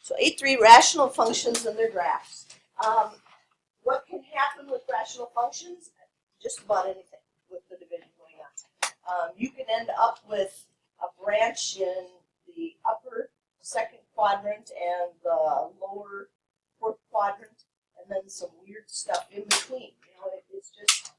So 8.3, rational functions and their graphs. What can happen with rational functions? Just about anything with the division going on. You can end up with a branch in the upper second quadrant and the lower fourth quadrant, and then some weird stuff in between. You know, it's just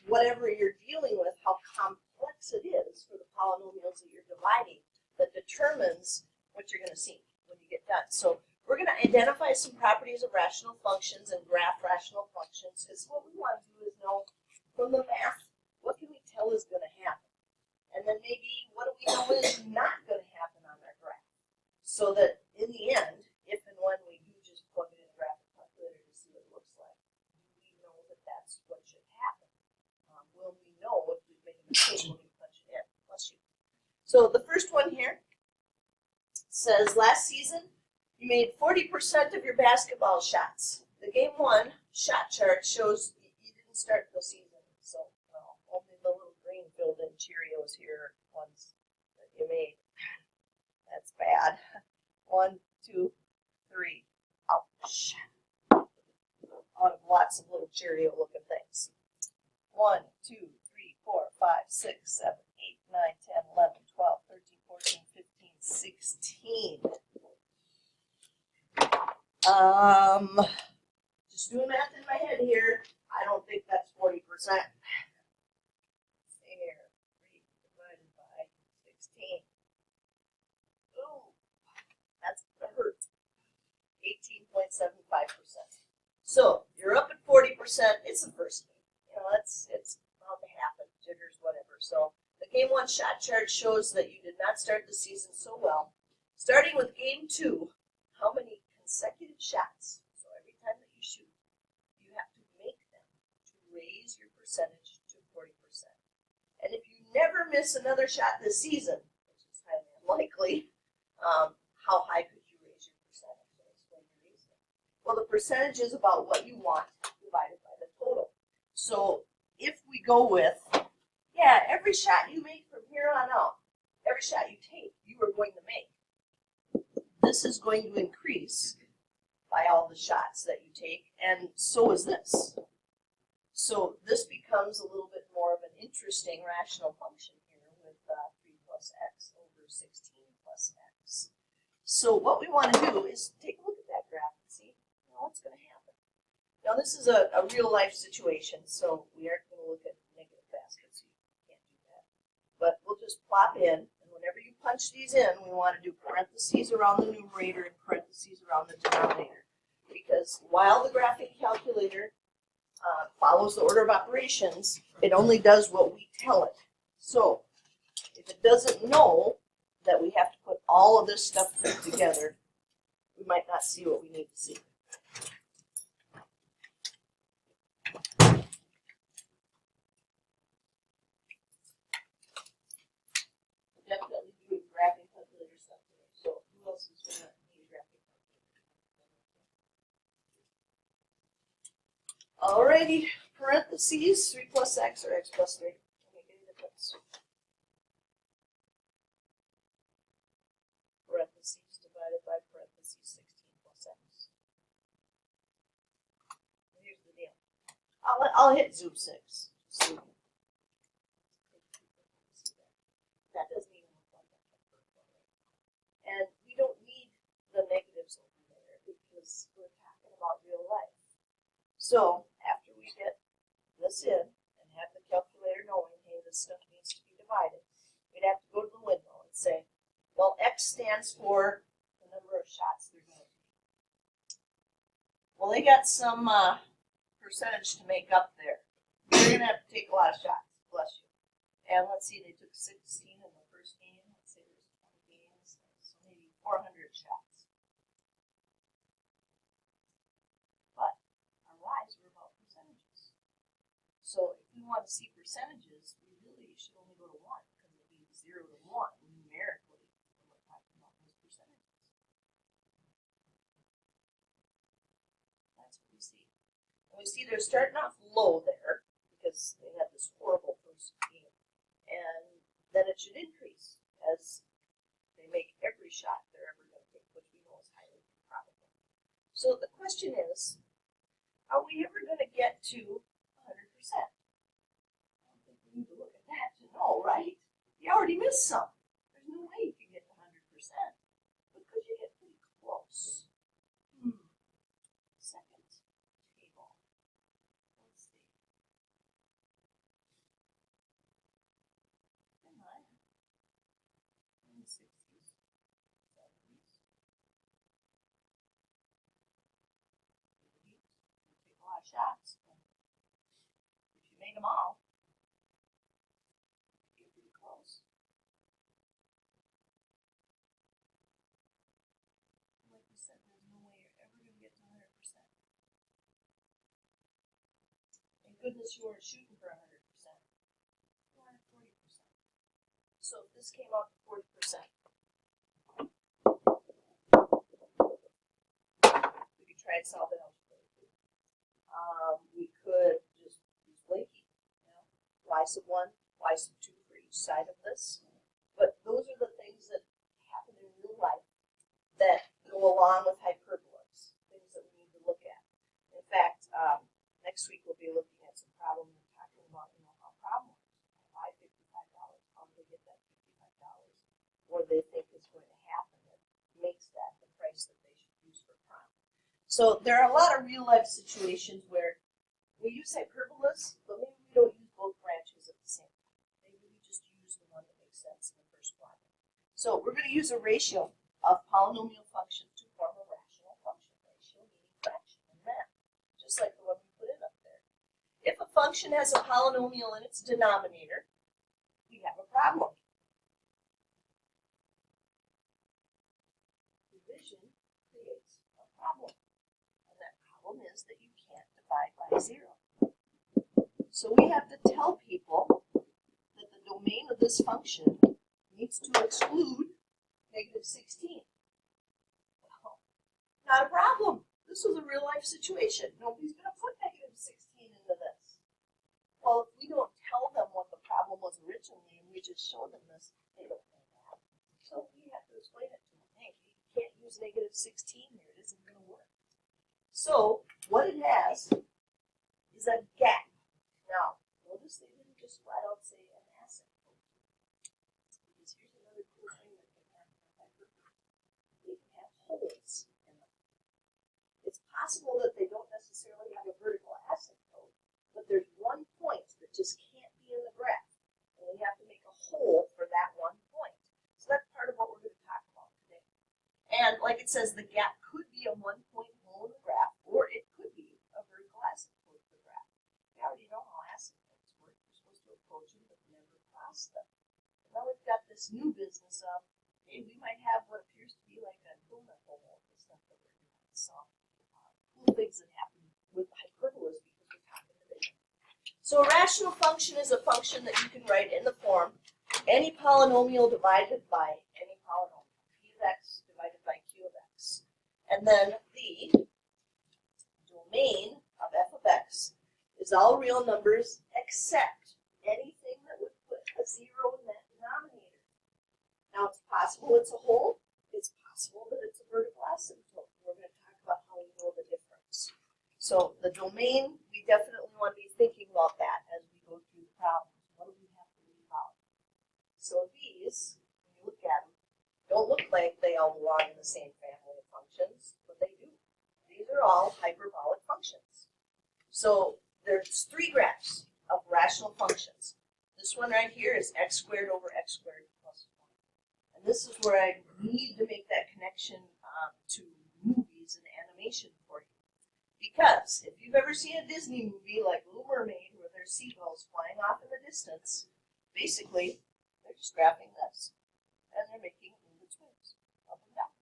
whatever you're dealing with, how complex it is for the polynomials that you're dividing, that determines what you're going to see when you get done. So we're going to identify some properties of rational functions and graph rational functions, because what we want to do is know from the math, what can we tell is going to happen? And then maybe what do we know is not going to happen on our graph? So that in the end, if and when we do just plug it in a graphic calculator to see what it looks like, we know that that's what should happen. Will we know if we've made a mistake when we punch it in? Bless you. So the first one here says last season you made 40% of your basketball shots. The game one shot chart shows you didn't start the season, so well, only the little green filled in Cheerios here ones that you made. That's bad. 1, 2, 3. Ouch. Out of lots of little Cheerio looking things. 1, 2, 3, 4, 5, 6, 7, 8, 9, 10, 11, 12, 13, 14, 15, 16. Just doing math in my head here. I don't think that's 40%. Here, 3 divided by 16. Ooh, that's gonna hurt. 18.75%. So you're up at 40%. It's the first game. You know, it's bound to happen. Jitters, whatever. So the game one shot chart shows that you did not start the season so well. Starting with game two, how many consecutive shots? So every time that you shoot, you have to make them to raise your percentage to 40%. And if you never miss another shot this season, which is highly unlikely, how high could you raise your percentage? I'll explain the reason. Well, the percentage is about what you want divided by the total. So if we go with, yeah, every shot you make from here on out, every shot you take, you are going to make. This is going to increase by all the shots that you take, and so is this. So this becomes a little bit more of an interesting rational function here with 3 plus x over 16 plus x. So what we want to do is take a look at that graph and see what's going to happen. Now this is a real life situation, so we aren't going to look at negative baskets. You can't do that. But we'll just plop in, and whenever you punch these in, we want to do parentheses around the numerator and parentheses around the denominator. Because while the graphing calculator follows the order of operations, it only does what we tell it. So if it doesn't know that we have to put all of this stuff together, we might not see what we need to see. Definitely doing graphing calculator stuff today. So who else is going to need a graphing calculator? Alrighty, parentheses, 3 plus x or x plus 3. Make any difference. Parentheses divided by parentheses 16 plus x. And here's the deal. I'll hit zoom 6. Zoom. That doesn't even look like that. And we don't need the negatives over there because we're talking about real life. So after we get this in and have the calculator knowing, hey, this stuff needs to be divided, we'd have to go to the window and say, well, x stands for the number of shots they're going to take. Well, they got some percentage to make up there. They're going to have to take a lot of shots. Bless you. And let's see, they took 16 in the first game. Let's say there's 20 games, so maybe 400 shots. But our lives were about percentages. So if we want to see percentages, we really should only go to 1, because it means 0 to 1 numerically when we're talking about those percentages. That's what we see. And we see they're starting off low there because they had this horrible first game. And then it should increase as they make every shot they're ever going to take, which we know is highly So the question is, are we ever going to get to 100%? I don't think we need to look at that to know, right? You already missed some. There's no way you can get to 100%. But could you get pretty close? Second table. Let's see. Come on. In the 60s, 70s, 80s. Take a lot of shots. If you made them all, you get pretty close. Like we said, there's no way you're ever going to get to 100%. Thank goodness you weren't shooting for 100%. You wanted 40%. So if this came out to 40%, we could try and solve it out. We could just use blinking, y sub 1, y sub 2 for each side of this. But those are the things that happen in real life that go along with hyperbolas, things that we need to look at. In fact, next week we'll be looking at some problems and talking about how problems buy $55. How do they get that $55? What do they think is going to happen that makes that the price that they should use for prom? So there are a lot of real life situations where we use hyperbolas, but maybe we don't use both branches at the same time. Maybe we just use the one that makes sense in the first quadrant. So we're going to use a ratio of polynomial functions to form a rational function. Ratio meaning fraction in math, just like the one we put in up there. If a function has a polynomial in its denominator, we have a problem. Division creates a problem. And that problem is that you can't divide by 0. So we have to tell people that the domain of this function needs to exclude negative 16. Well, not a problem. This was a real life situation. Nobody's going to put negative 16 into this. Well, if we don't tell them what the problem was originally and we just show them this, they don't know that. So we have to explain it to them. Hey, you can't use negative 16 here. It isn't going to work. So what it has is a gap. Now, notice they didn't just flat out say an asymptote. Because here's another cool thing that can happen with hyperbola. They can have holes in them. It's possible that they don't necessarily have a vertical asymptote, but there's one point that just can't be in the graph. And we have to make a hole for that one point. So that's part of what we're going to talk about today. And like it says, the gap could be a one-point hole in the graph, or it could be a vertical asymptote in the graph. We already know how asymptotes work. We're supposed to approach them, but never cross them. And now we've got this new business of, hey, we might have what appears to be like a donut hole, the stuff that we're doing. So cool things that happen with hyperbolas because we're talking division. So a rational function is a function that you can write in the form any polynomial divided by any polynomial. P of x divided by q of x. And then the domain of f of x is all real numbers except anything that would put a 0 in that denominator. Now it's possible it's a whole, it's possible that it's a vertical asymptote. We're going to talk about how we know the difference. So the domain, we definitely want to be thinking about that as we go through the problems. What do we have to leave out? So these, when you look at them, don't look like they all belong in the same family of functions, but they do. These are all hyperbolic functions. So there's 3 graphs of rational functions. This one right here is x squared over x squared plus 1. And this is where I need to make that connection to movies and animation for you. Because if you've ever seen a Disney movie like Little Mermaid where there's seagulls flying off in the distance, basically they're just graphing this. And they're making moving twins up and down.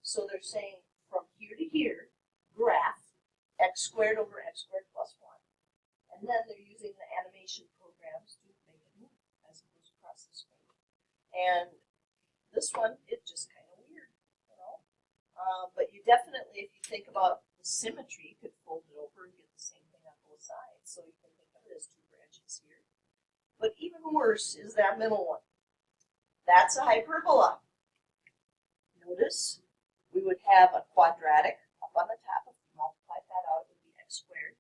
So they're saying from here to here, graph x squared over x squared plus 1. And then they're using the animation programs to make it move as it goes across the screen. And this one, it's just kind of weird, you know. But you definitely, if you think about the symmetry, you could fold it over and get the same thing on both sides. So you can think of it as 2 branches here. But even worse is that middle one. That's a hyperbola. Notice we would have a quadratic, a up on the top, if we multiply that out, it would be x squared.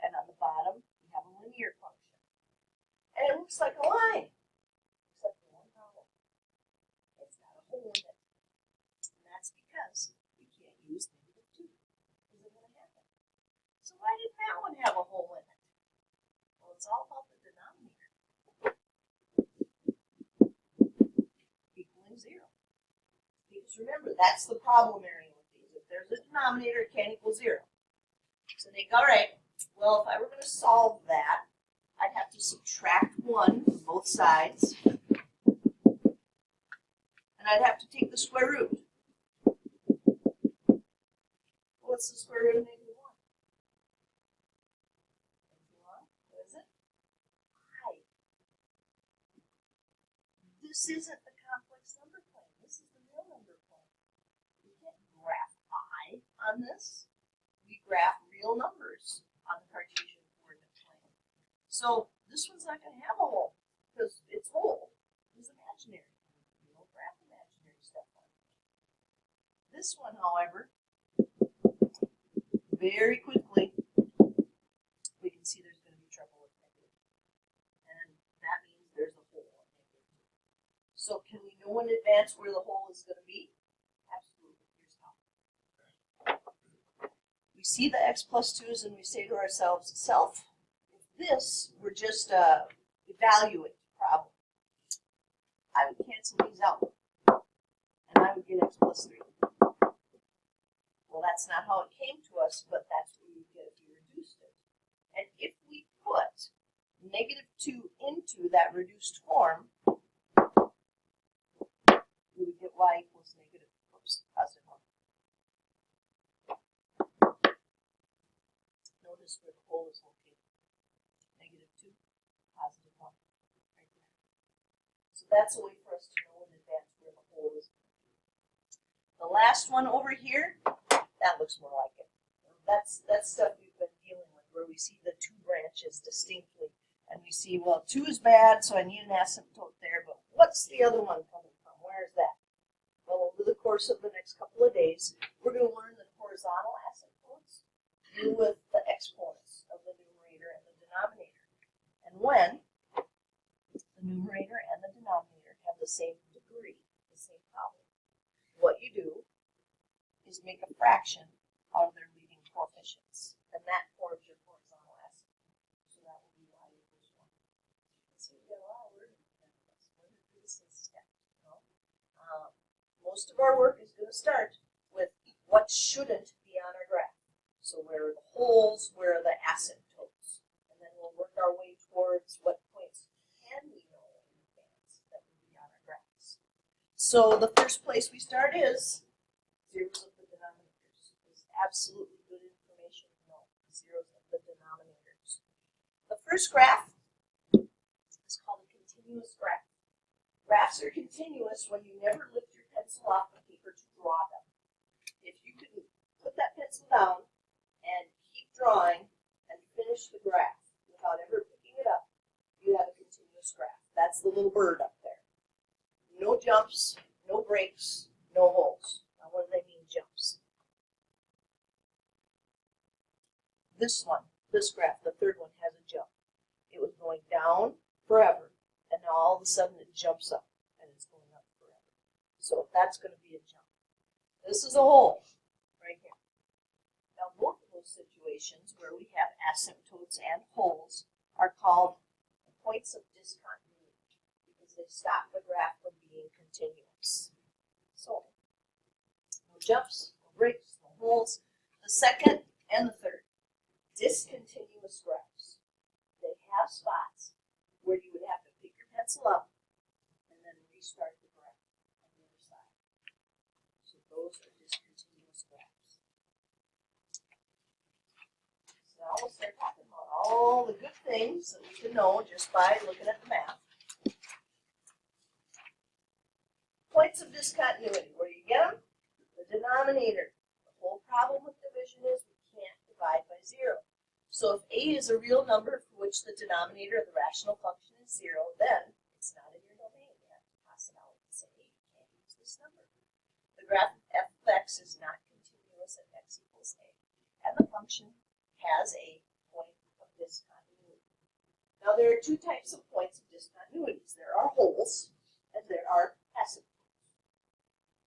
And on the bottom, we have a linear function. And it looks like a line. Except for one problem. It's got a hole in it. And that's because we can't use -2. Isn't going to happen. So why did that one have a hole in it? Well, it's all about the denominator. Equaling 0. Because remember, that's the problem area with these. If there's a denominator, it can't equal 0. So think, all right, well, if I were going to solve that, I'd have to subtract 1 from both sides. And I'd have to take the square root. What's the square root of -1? What is it? I. This isn't the complex number plane. This is the real number plane. We can't graph I on this. We graph real numbers on the Cartesian coordinate plane. So this one's not going to have a hole because its hole is imaginary. We don't graph imaginary stuff on it. This one, however, very quickly, we can see there's going to be trouble with negative. And that means there's a hole in negative. So can we know in advance where the hole is going to be? Absolutely. Here's how. We see the x plus 2's and we say to ourselves, self, if this were just a evaluate problem, I would cancel these out. And I would get x plus 3. Well, that's not how it came to us, but that's what we would get if we reduced it. And if we put -2 into that reduced form, we would get y equals positive 1. Notice where the hole is located. -2, positive 1, right there. So that's a way for us to know in advance where the hole is. The last one over here, that looks more like it. That's stuff we've been dealing with, where we see the 2 branches distinctly. And we see, well, 2 is bad, so I need an asymptote there, but what's the other one coming from? Where is that? Well, over the course of the next couple of days, we're going to learn that horizontal asymptotes deal with the exponents of the numerator and the denominator. And when the numerator and the denominator have the same degree, the same problem, what you do is make a fraction out of their leading coefficients. And that forms your horizontal asymptote. So that will be y equals 1. So you've got a lot of learning ahead of us. We're going to do this in steps. Most of our work is going to start with what shouldn't be on our graph. So where are the holes, where are the asymptotes? And then we'll work our way towards what points can we know in advance that will be on our graphs. So the first place we start is zeros of the denominators. Is absolutely good information to know. Zeros of the denominators. The first graph is called a continuous graph. Graphs are continuous when you never lift your pencil off the paper to draw them. If you can put that pencil down and keep drawing and finish the graph without ever picking it up, you have a continuous graph. That's the little bird up there. No jumps, no breaks, no holes. Now what do they mean, jumps? This one, this graph, the third one, has a jump. It was going down forever, and now all of a sudden it jumps up, and it's going up forever. So that's going to be a jump. This is a hole right here. Now both of those situations where we have asymptotes and holes are called points of discontinuity because they stop the graph from being continuous. So no jumps, no breaks, no holes. The second and the third, discontinuous graphs. They have spots where you would have to pick your pencil up and then restart the graph on the other side. So those are discontinuous graphs. So now we'll start talking about all the good things that we can know just by looking at the math. Points of discontinuity. Where do you get them? The denominator. The whole problem with division is we can't divide by 0. So if a is a real number for which the denominator of the rational function is 0, then it's not in your domain. You have to pass it out and say, hey, you can't use this number. The graph of f of x is not continuous at x x equals a. And the function has a point of discontinuity. Now there are two types of points of discontinuities. There are holes and there are asymptotes.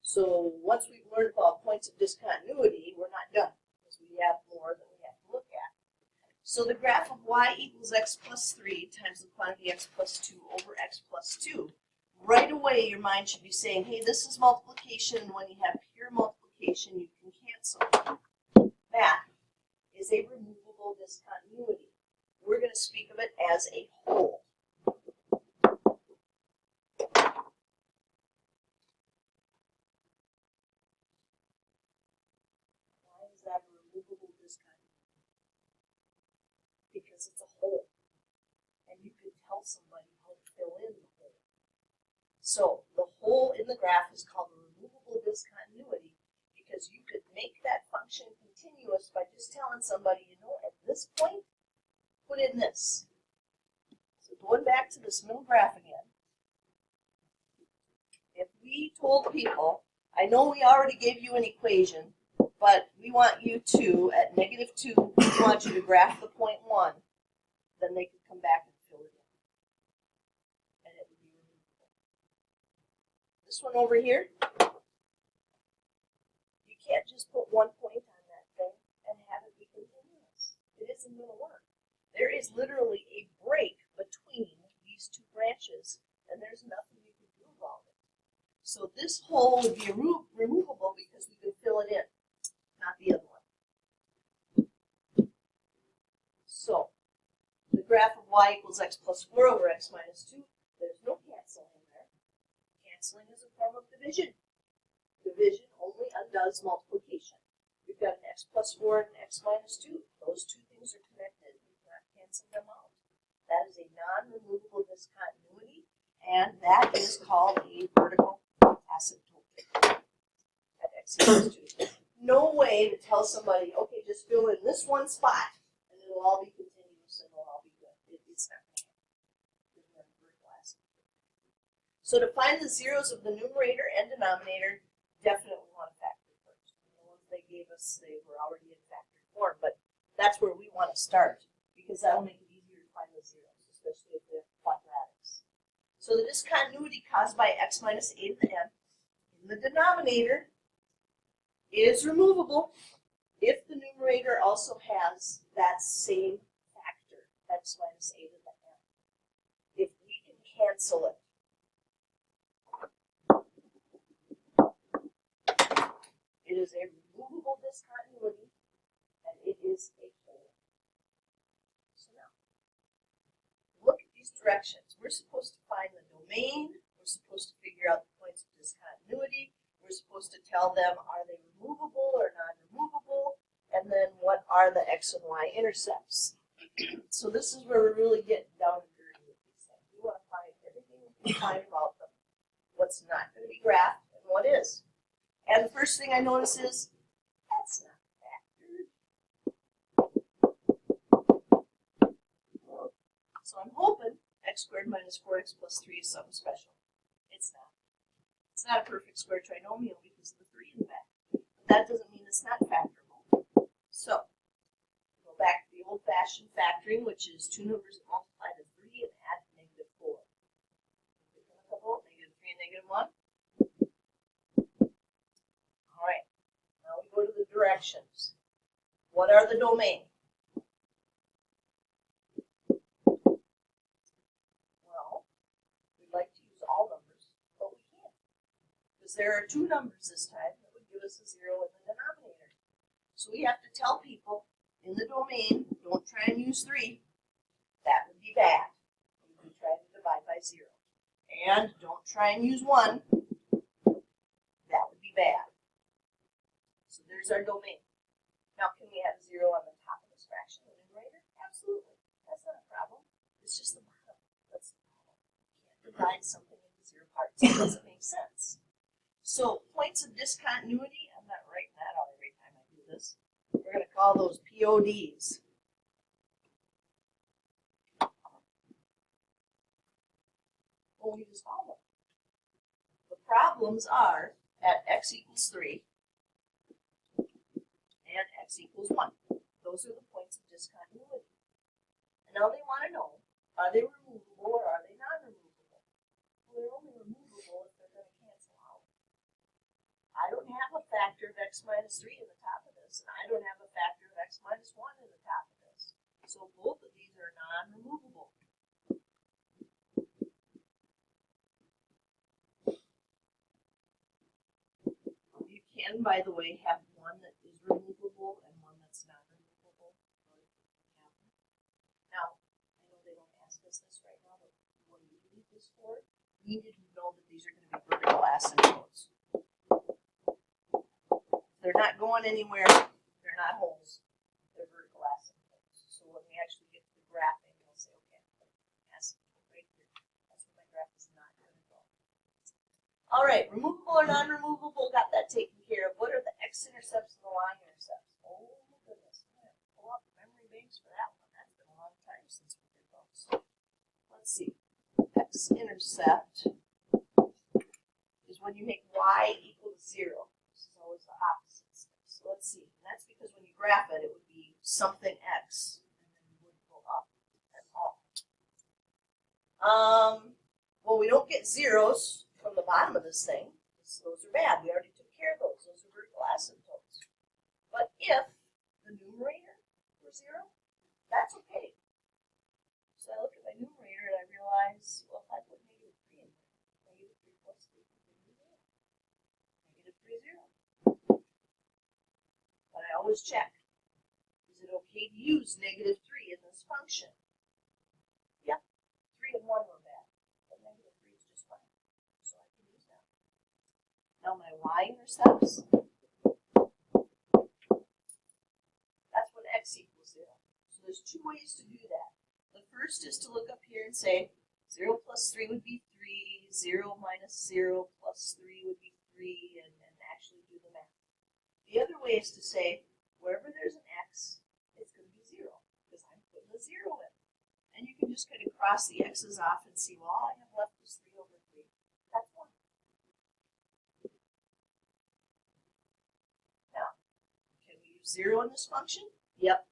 So once we've learned about points of discontinuity, we're not done because we have more than we have to look at. So the graph of y equals x plus 3 times the quantity x plus 2 over x plus 2. Right away your mind should be saying, hey, this is multiplication, and when you have pure multiplication, you can cancel. That is a removable discontinuity. We're going to speak of it as a hole. Why is that a removable discontinuity? Because it's a hole. And you can tell somebody how to fill in the hole. So the hole in the graph is called a removable discontinuity because you could make that function continuous by just telling somebody, you know, at this point, put in this. So going back to this middle graph again, if we told people, I know we already gave you an equation, but we want you to, at -2, we want you to graph the point 1, then they could come back and fill it in. And it would be removable. This one over here, you can't just put one point on that thing and have it be continuous. It isn't going to work. There is literally a break between these two branches, and there's nothing you can do about it. So this hole would be removable because we can fill it in, not the other one. So the graph of y equals x plus 4 over x minus 2, there's no canceling in there. Canceling is a form of division. Division only undoes multiplication. We've got an x plus 4 and an x minus 2. Those two things are connected. We cannot cancel them out. That is a non-removable discontinuity, and that is called a vertical asymptote at x equals 2. No way to tell somebody, okay, just fill in this one spot, and it'll all be continuous and it'll all be good. It's not going to happen. So to find the zeros of the numerator and denominator, definitely want to factor first. The ones they gave us, they were already in factored form, but that's where we want to start because that will make it easier to find the zeros, especially if they're quadratics. So the discontinuity caused by x minus a to the n in the denominator is removable if the numerator also has that same factor, x minus a to the n. If we can cancel it, it is a removable discontinuity, and it is a hole. So now, look at these directions. We're supposed to find the domain. We're supposed to figure out the points of discontinuity. We're supposed to tell them, are they removable or non-removable? And then what are the x and y intercepts? So this is where we're really getting down and dirty with these things. We want to find everything we can find about them. What's not going to be graphed and what is. And the first thing I notice is, that's not factored. So I'm hoping x squared minus 4x plus 3 is something special. It's not. It's not a perfect square trinomial because of the 3 in the back. But that doesn't mean it's not factorable. So, go back to the old-fashioned factoring, which is two numbers that multiply to 3 and add -4. -3 and -1. All right. Now we go to the directions. What are the domain? Well, we'd like to use all numbers, but we can't. Because there are two numbers this time that would give us a 0 in the denominator. So we have to tell people in the domain, don't try and use 3. That would be bad. You would try to divide by 0. And don't try and use 1. That would be bad. So there's our domain. Now can we have 0 on the top of this fraction, the numerator? Absolutely. That's not a problem. It's just the bottom. That's the problem. You can't divide something into 0 parts. It doesn't make sense. So points of discontinuity, I'm not writing that out every time I do this. We're going to call those PODs. Well, we just solve them. The problems are at x equals 3 and x equals 1. Those are the points of discontinuity. And now they want to know, are they removable or are they non-removable? Well, they're only removable if they're going to cancel out. I don't have a factor of x minus 3 in the top of this, and I don't have a factor of x minus 1 in the top of this. So both of these are non-removable. You can, by the way, have one that is removable and one that's not removable. Now, I know they don't ask us this right now, but what do you need this for? We need to know that these are going to be vertical asymptotes. They're not going anywhere. They're not holes. They're vertical asymptotes. So when we actually get to the graphing, we'll say, okay, asymptote right here. That's where my graph is not going to go. All right, removable or non-removable, got that taken care of. What are the x-intercepts and the y-intercepts? Oh, my goodness. I'm going to pull up memory banks for that one. That's been a long time since we did those. Let's see. X-intercept is when you make y equal to 0. This is always the opposite step. So let's see. And that's because when you graph it, it would be something x, and then you wouldn't go up at all. Well, we don't get zeros from the bottom of this thing. Those are bad. We already took care of those. Those are vertical asymptotes. But if the numerator were 0, that's okay. So I look at my numerator and I realize, well, if I put negative 3 in there, negative 3 plus 3 is negative 3, 0. But I always check, is it okay to use negative 3 in this function? Yep, 3 and 1 were bad, but negative 3 is just fine. So I can use that. Now my y-intercepts, that's when x equals 0. So there's two ways to do that. The first is to look up here and say 0 plus 3 would be 3, 0 minus 0 plus 3 would be 3, and actually do the math. The other way is to say wherever there's an x, it's going to be 0, because I'm putting a 0 in. And you can just kind of cross the x's off and see, well, all I have left is 3 over 3. That's 1. Now, can we use 0 in this function? Yep.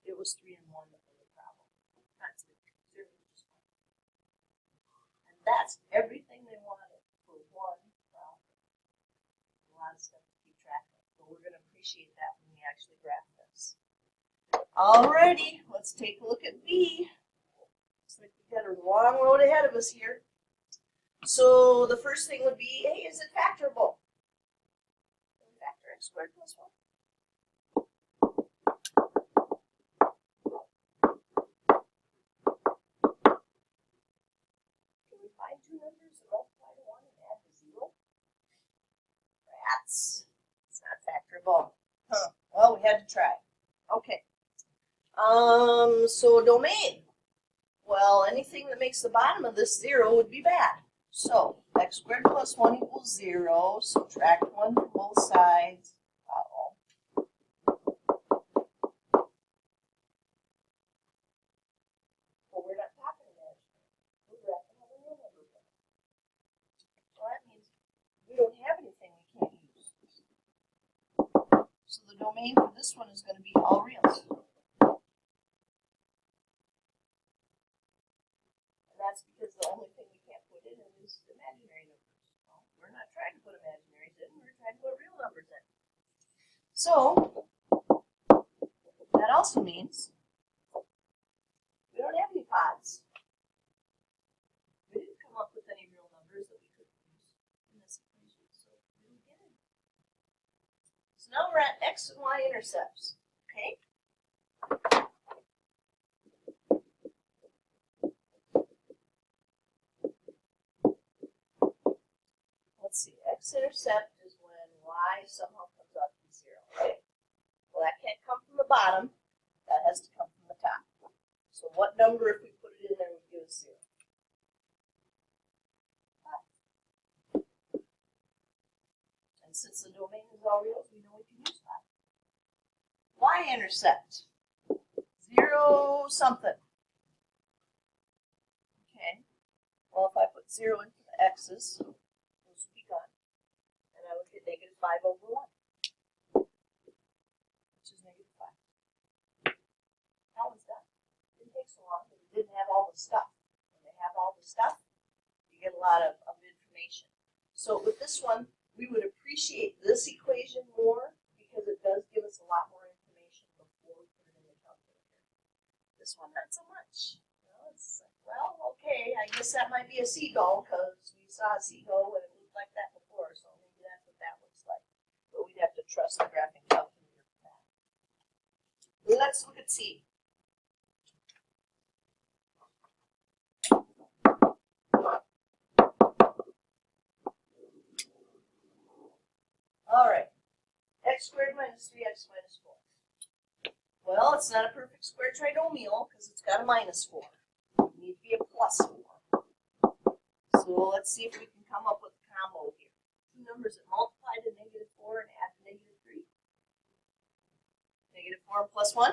It was 3 and 1 that was the problem. That's it. 0 is just 1. And that's everything they wanted for one problem. A lot of stuff to keep track of. But we're going to appreciate that when we actually graph this. Alrighty, let's take a look at B. Looks like we've got a long road ahead of us here. So the first thing would be, hey, is it factorable? Can we factor x squared plus 1? Can we find two numbers that multiply to 1 and add to 0? Rats. It's not factorable. Huh. Well, we had to try. Okay. So domain. Well, anything that makes the bottom of this 0 would be bad. So x squared plus 1 equals 0. Subtract 1 from both sides. Uh-oh. Well, we're not talking imaginary. We're graphing on a real number. So that means we don't have anything we can't use. So the domain for this one is going to be all reals. That's because the only thing we can't put in is imaginary numbers. Well, we're not trying to put imaginaries in, we're trying to put real numbers in. So, that also means we don't have any pods. We didn't come up with any real numbers that we could use in this equation, so we didn't get it. So now we're at x and y intercepts, okay? Let's see, x-intercept is when y somehow comes out to be 0, right? Well, that can't come from the bottom. That has to come from the top. So what number, if we put it in there, would give us 0? 5. And since the domain is all reals, we know we can use 5. Y-intercept. 0 something. Okay. Well, if I put 0 into the x's, and I would get negative 5 over 1, which is negative didn't have all the stuff. When they have all the stuff, you get a lot of information. So with this one, we would appreciate this equation more because it does give us a lot more information before we put it in the calculator. This one, not so much. You know, it's like, well, okay, I guess that might be a seagull because we saw a seagull and it looked like that before, so maybe that's what that looks like. But we'd have to trust the graphing calculator for that. Let's look at C. All right, x squared minus 3x minus 4. Well, it's not a perfect square trinomial because it's got a minus 4. It needs to be a plus 4. So let's see if we can come up with a combo here. Two numbers that multiply to negative 4 and add to negative 3. Negative 4 and plus 1.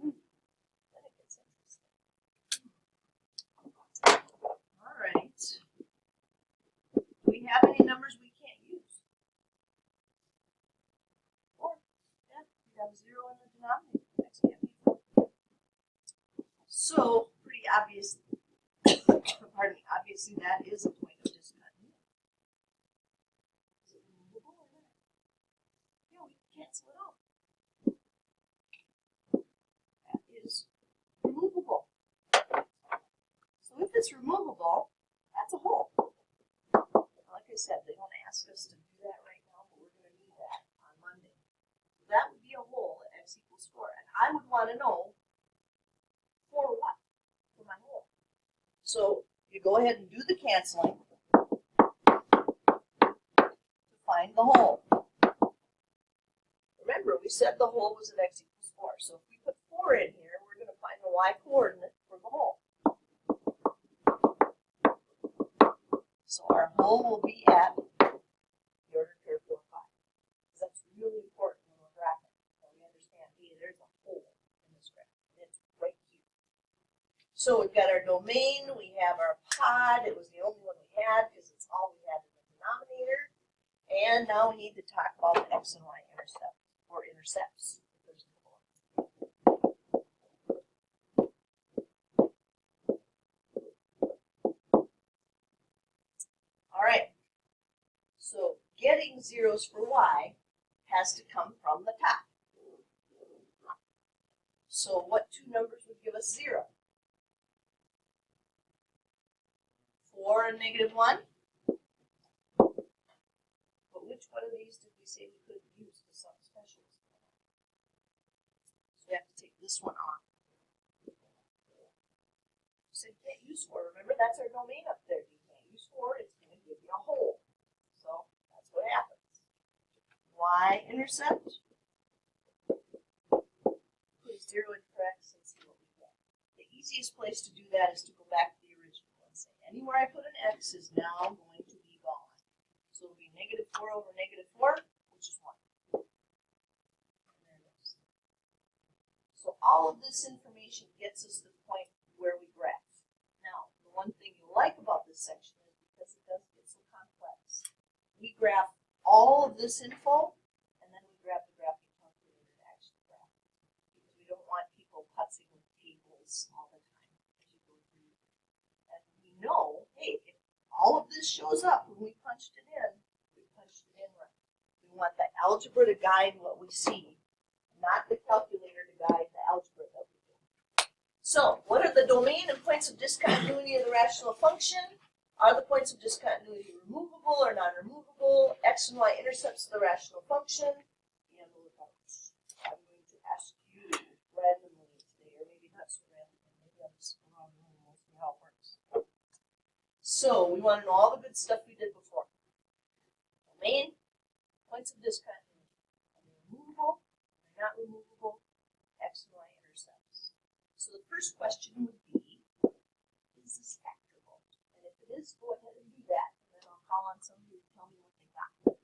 Then it gets interesting. All right. Do we have any numbers we can't use? 4. Yeah, we have 0 in the denominator. X can't be 4. So, pretty obvious. Pardon me. Obviously, that is a point of discontinuity. Is it removable or not? Yeah, we can cancel it out. That is removable. So if it's removable, that's a hole. Like I said, they don't ask us to do that right now, but we're going to need that on Monday. So that would be a hole at x equals 4. And I would want to know for what? For my hole. So you go ahead and do the canceling to find the hole. Remember, we said the hole was at x equals 4. So if we put 4 in here, we're going to find the y coordinate for the hole. So our hole will be at the ordered pair 4, 5. Because that's really important when we're graphing. So we understand, hey, there's a hole in this graph. And it's right here. So we've got our domain, we have our pod. It was the only one we had because it's all we had in the denominator. And now we need to talk about the x and y intercept, or intercepts. All right. So getting zeros for y has to come from the top. So what two numbers would give us 0? 4 and negative 1. But which one of these did we say we couldn't use for some specials? So we have to take this one off. So you can't use 4. Remember, that's our domain up there. You can't use 4. It's going to give you a hole. So that's what happens. Y-intercept. Put 0 in for x and see what we get. The easiest place to do that is to go back to the original and say anywhere I put an x is now going to be gone. So it'll be negative 4 over negative 4, which is 1. And there it is. So all of this information gets us to the point where we graph. Now, the one thing you like about this section is because it does get so complex. We graph all of this info, and then we grab the graphing calculator to actually graph it. Because we don't want people putzing with tables all the time as you go through. And we know, hey, if all of this shows up when we punched it in, we punched it in right. We want the algebra to guide what we see, not the calculator to guide the algebra that we do. So, what are the domain and points of discontinuity of the rational function? Are the points of discontinuity removable or non-removable? X and y intercepts of the rational function. Be on the lookout. I'm going to ask you randomly today, or maybe not so randomly. Maybe I'll just go around the room and we'll see how it works. So, we want to know all the good stuff we did before. Domain, points of discontinuity. Are they removable? Are they not removable? X and y intercepts. So the first question would be, is this factorable? And if it is, go ahead and do that. And then I'll call on somebody to tell me what they got.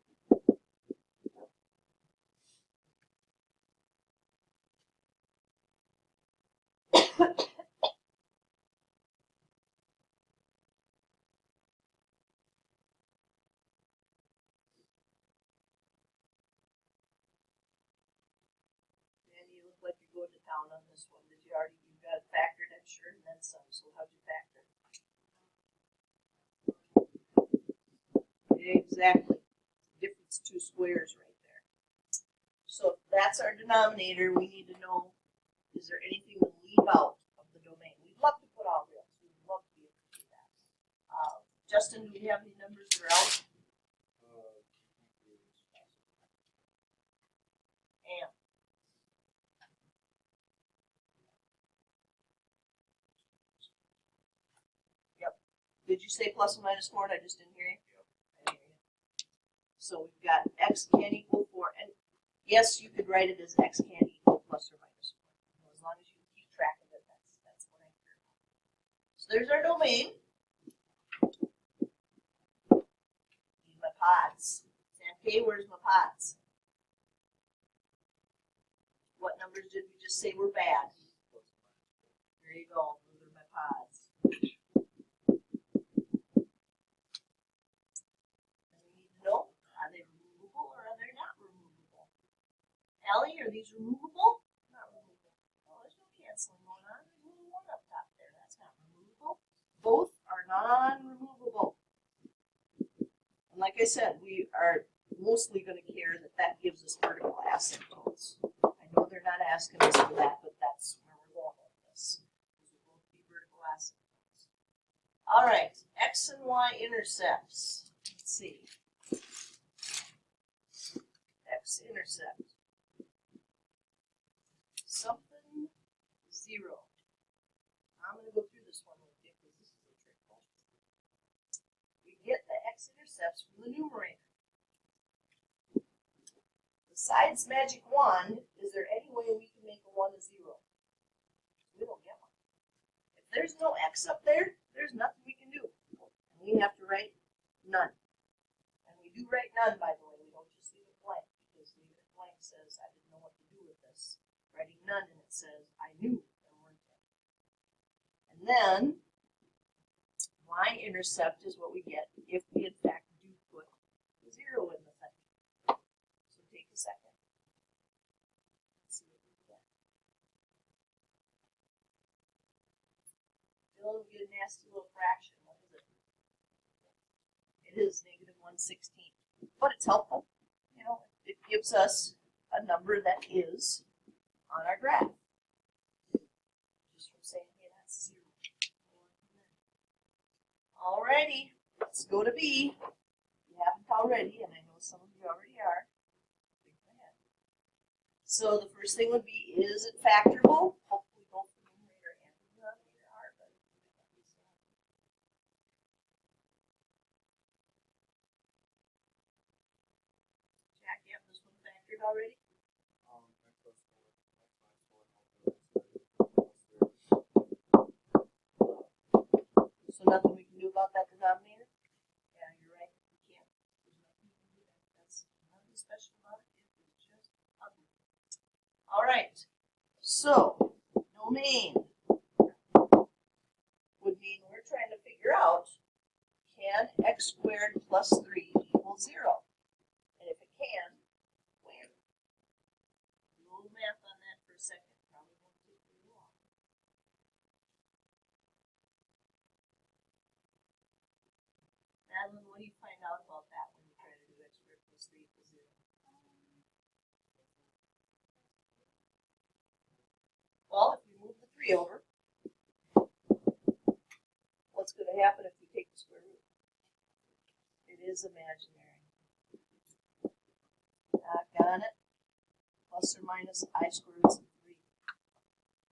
And you look like you're going to town on this one. Did you already do sure, and then some. So how'd you factor? Exactly. Difference two squares right there. So if that's our denominator, we need to know, is there anything to leave out of the domain? We'd love to put all reals. We'd love to be able to do that. Justin, do we have any numbers that are out? And yep. Did you say plus or minus 4? I just didn't hear you. I didn't hear you. So we've got x can't equal 4, and yes, you could write it as x can't equal plus or minus 4. As long as you keep track of it, that's what I care about. So there's our domain. Need my pods. Sam K, where's my pods? What numbers did we just say were bad? There you go. Those are my pods. And we need to know, are they removable or are they not removable? Allie, are these removable? Not removable. Oh, there's no canceling going on. There's only one up top there. That's not removable. Both are non-removable. And like I said, we are mostly going to care that that gives us vertical asymptotes. I know they're not asking us for that, but that's where we're going with this. These will both be vertical asymptotes. All right, x and y intercepts. Let's see. X-intercept. Something 0. I'm going to go through this one with you because this is a trick question. We get the x-intercepts from the numerator. Besides magic wand, is there any way we can make a 1 a 0? We don't get one. If there's no x up there, there's nothing we can do. And we have to write none. And we do write none, by the way. We don't just leave it blank, because leaving it blank says I didn't know what to do with this. Writing none and it says I knew there weren't any. And then y-intercept is what we get if we in fact do put the 0 in the thing. So take a second. Let's see what we get. Dylan, we get a nasty little fraction. What is it? It is -1/16. But it's helpful. You know, it gives us a number that is on our graph. Just from saying, hey, that's 0. Alrighty, let's go to B. If you haven't already, and I know some of you already are. So the first thing would be, is it factorable? Hopefully both the numerator and the denominator are, but Jack, you have this one factored already? So nothing we can do about that denominator? Yeah, you're right. We can't. There's nothing we can do. That's nothing special about it. It's just ugly. All right. So domain would mean we're trying to figure out, can x squared plus 3 equal 0? And if it can, where? Do a little math on that for a second. Probably won't take very long. Madeline, what do you find out about that when you try to do x squared plus 3 equals 0? Well, if we move the 3 over, what's going to happen if we take the square root? It is imaginary. Got it? Plus or minus I squared root of 3.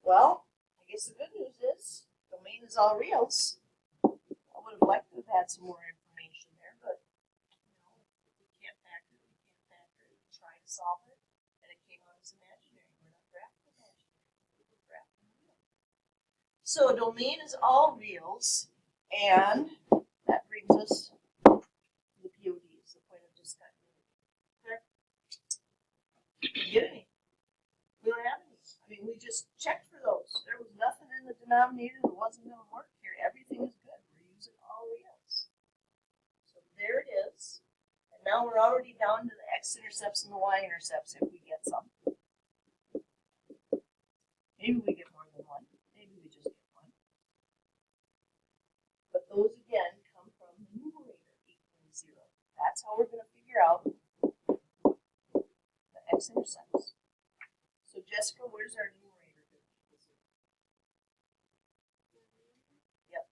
Well, I guess the good news is, domain is all reals. I would have liked to have had some more information there, but you know, if we can't factor it, we can't factor it. We try to solve it, and it came out as imaginary. We're not graphing imaginary. We're graphing real. So domain is all reals, and that brings us to the PODs, the point of discontinuity. There. Didn't get any. We don't have any. I mean, we just checked for those. There was nothing in the denominator that wasn't going to work here. Everything is good. We're using all reals. So there it is. And now we're already down to the x-intercepts and the y-intercepts if we get some. Maybe we get more than one. Maybe we just get one. x-intercepts. So Jessica, where's our numerator? Yep.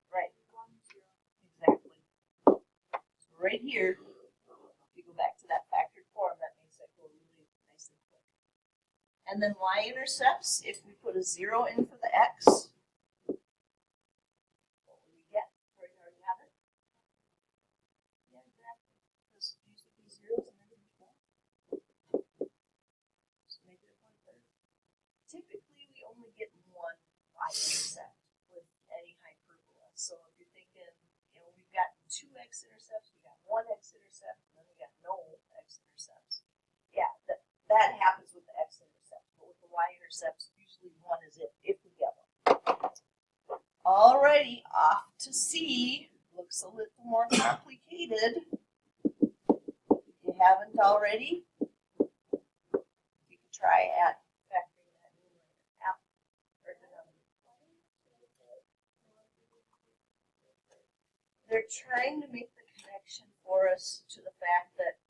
Right. Exactly. So right here, if you go back to that factored form, that makes that go really nice and quick. And then y-intercepts, if we put a 0 in for the x, what will we get? Or you already have it? Yeah, exactly. Because these would be zeros and negative 1. So negative 1/3. Typically, we only get one y-intercept with any hyperbola. So if you're thinking, we've got 2 x-intercepts, we got 1 x-intercept, and then we got no x-intercepts. Yeah, that happens with the x-intercepts, but with the y-intercepts, usually 1 is it, if we get one. Alrighty, off to C. Looks a little more complicated. If you haven't already, you can try at factoring that numerator out. They're trying to make the connection for us to the fact that,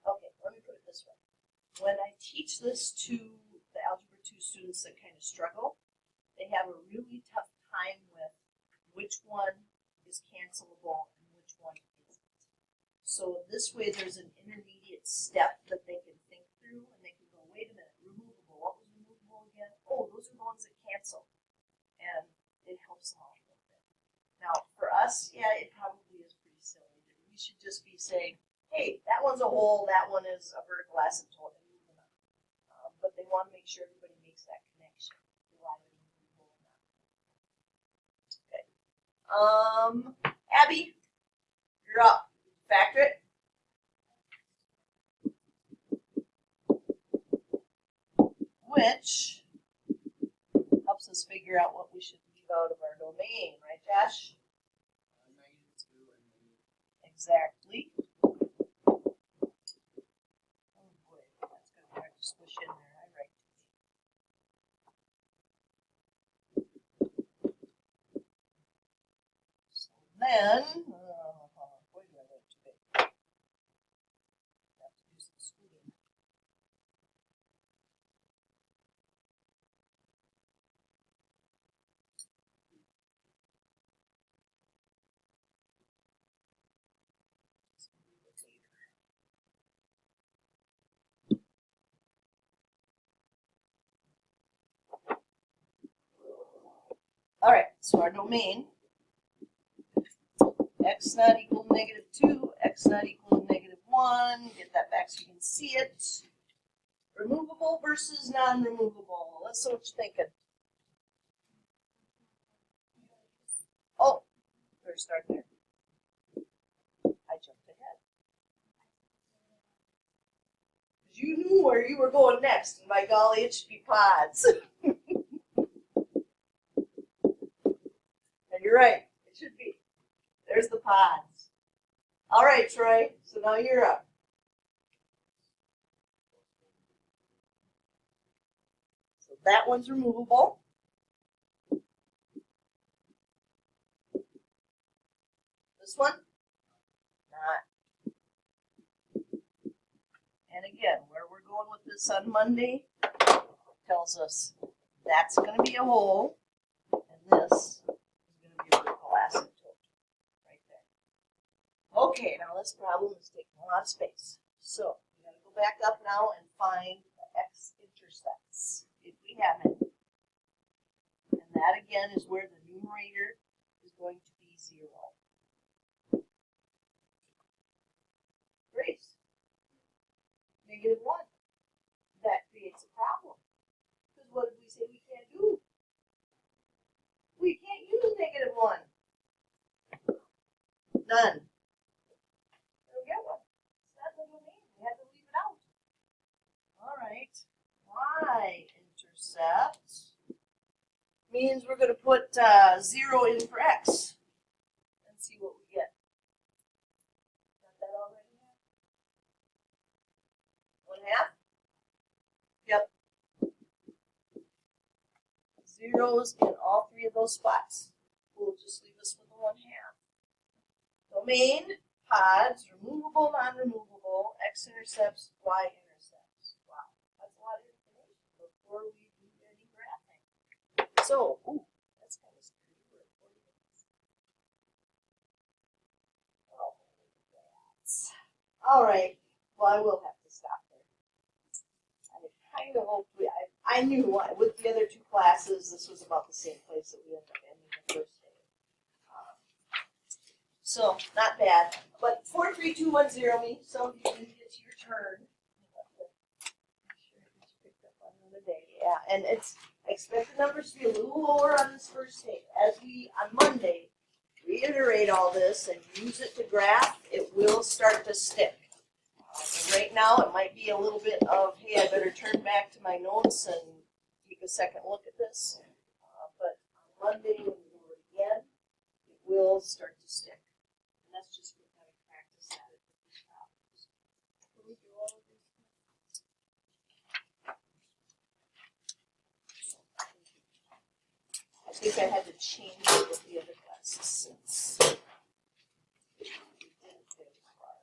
okay, let me put it this way. When I teach this to the Algebra 2 students that kind of struggle, they have a really tough time with which one is cancelable and which one isn't. So this way there's an intermediate step that they can think through, and they can go, wait a minute, removable. What was removable again? Oh, those are the ones that cancel. And it helps them out a little bit. Now, for us, yeah, it probably is pretty silly. We should just be saying, hey, that one's a hole, that one is a vertical asymptote. But they want to make sure everybody makes that connection. Okay. Abby, you're up. Factor it. Which helps us figure out what we should leave out of our domain, right, Josh? Exactly. Oh boy, that's going to have to squish in there. I write. So then, boy, do I write too big. I have to do some scooting. All right, so our domain, x not equal to -2, x not equal to -1, get that back so you can see it. Removable versus non-removable. Let's see what you're thinking. Oh, better start there. I jumped ahead. You knew where you were going next, and by golly, it should be pods. And you're right, it should be. There's the pods. All right, Troy, so now you're up. So that one's removable. This one, not. And again, where we're going with this on Monday tells us that's going to be a hole, and this is going to be a vertical asymptote right there. Okay, now this problem is taking a lot of space. So we got to go back up now and find the x-intercepts, if we have any. And that again is where the numerator is going to be 0. Great. -1. That creates a problem. Because what did we say we can't do? We can't use -1. None. We don't get one. It's not the domain. We have to leave it out. All right. Y-intercept means we're going to put 0 in for x and see what we get. Got that already? 1/2? Yep. Zeros in all 3 of those spots. We'll just leave us with a 1/2. Domain, pods, removable, non-removable, x-intercepts, y-intercepts. Wow, that's a lot of information before we do any graphing. So, that's kind of scary. We're at 40 minutes. Oh, that's. All right. Well, I will have to stop there. I kind of hoped I knew with the other 2 classes, this was about the same place that we ended up ending the first day. So, not bad. But 4, 3, 2, 1, 0 me. Some of you didn't get to your turn. Make sure I get you picked up on another day. Yeah, and I expect the numbers to be a little lower on this first day. As we, on Monday, reiterate all this and use it to graph, it will start to stick. Right now, it might be a little bit of, hey, I better turn back to my notes and take a second look at this. But on Monday, when we do it again, it will start to stick. And that's just for kind of practice at it with these problems. Can we do all of these? I think I had to change it with the other classes since we didn't get as far.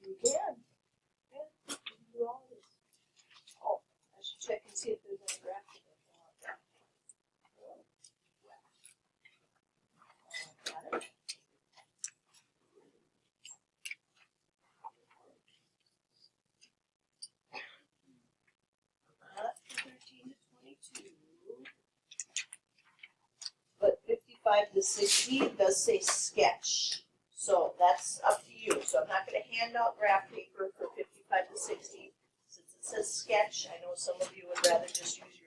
You can. Yeah, you can do all this. Oh, I should check and see if there's any graph. Got it. Not 13 to 22. But 55 to 60 does say sketch. So that's up to you. So I'm not going to hand out graph paper for 55 to 60. Since it says sketch, I know some of you would rather just use